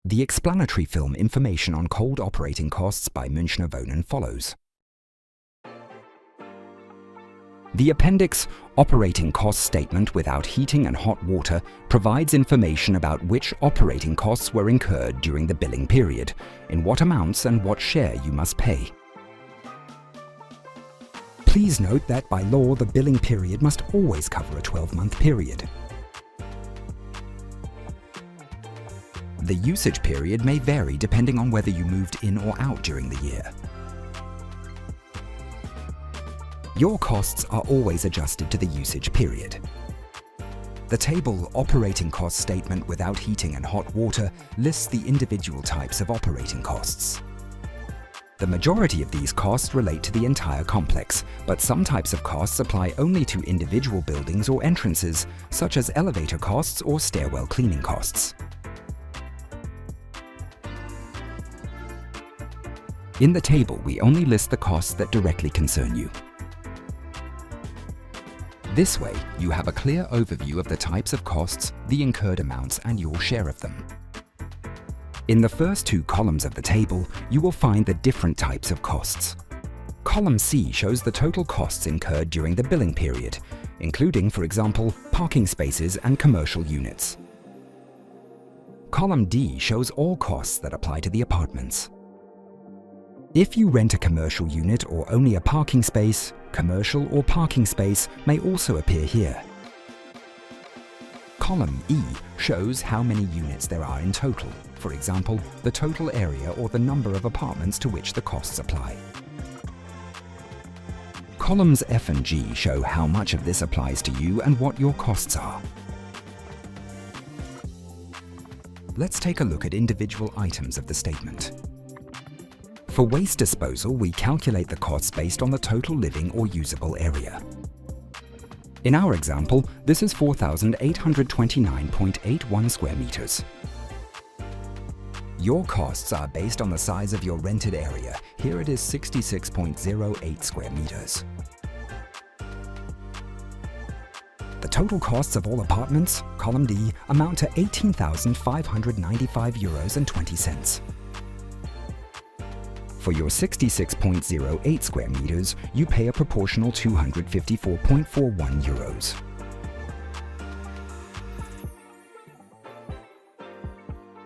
The explanatory film Information on Cold Operating Costs by Münchner Wohnen follows. The appendix, Operating Cost Statement without heating and hot water, provides information about which operating costs were incurred during the billing period, in what amounts and what share you must pay. Please note that by law the billing period must always cover a 12-month period. The usage period may vary depending on whether you moved in or out during the year. Your costs are always adjusted to the usage period. The table Operating Cost Statement without heating and hot water lists the individual types of operating costs. The majority of these costs relate to the entire complex, but some types of costs apply only to individual buildings or entrances, such as elevator costs or stairwell cleaning costs. In the table, we only list the costs that directly concern you. This way, you have a clear overview of the types of costs, the incurred amounts, and your share of them. In the first two columns of the table, you will find the different types of costs. Column C shows the total costs incurred during the billing period, including, for example, parking spaces and commercial units. Column D shows all costs that apply to the apartments. If you rent a commercial unit or only a parking space, commercial or parking space may also appear here. Column E shows how many units there are in total, for example, the total area or the number of apartments to which the costs apply. Columns F and G show how much of this applies to you and what your costs are. Let's take a look at individual items of the statement. For waste disposal, we calculate the costs based on the total living or usable area. In our example, this is 4,829.81 square meters. Your costs are based on the size of your rented area. Here it is 66.08 square meters. The total costs of all apartments, column D, amount to €18,595.20. For your 66.08 square meters, you pay a proportional €254.41.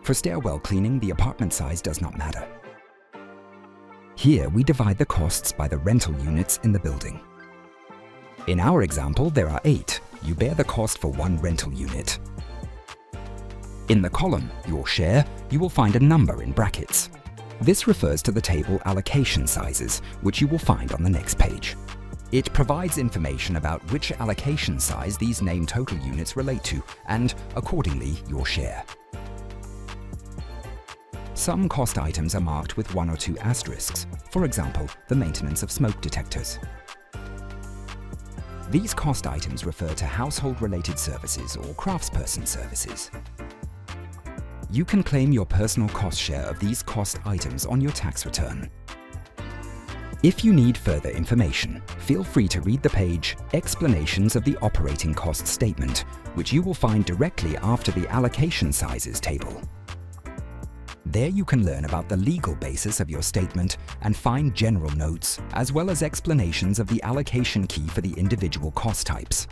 For stairwell cleaning, the apartment size does not matter. Here, we divide the costs by the rental units in the building. In our example, there are 8. You bear the cost for one rental unit. In the column, your share, you will find a number in brackets. This refers to the table allocation sizes, which you will find on the next page. It provides information about which allocation size these named total units relate to, and, accordingly, your share. Some cost items are marked with 1 or 2 asterisks, for example, the maintenance of smoke detectors. These cost items refer to household-related services or craftsperson services. You can claim your personal cost share of these cost items on your tax return. If you need further information, feel free to read the page Explanations of the Operating Cost Statement, which you will find directly after the Allocation Sizes table. There you can learn about the legal basis of your statement and find general notes, as well as explanations of the allocation key for the individual cost types.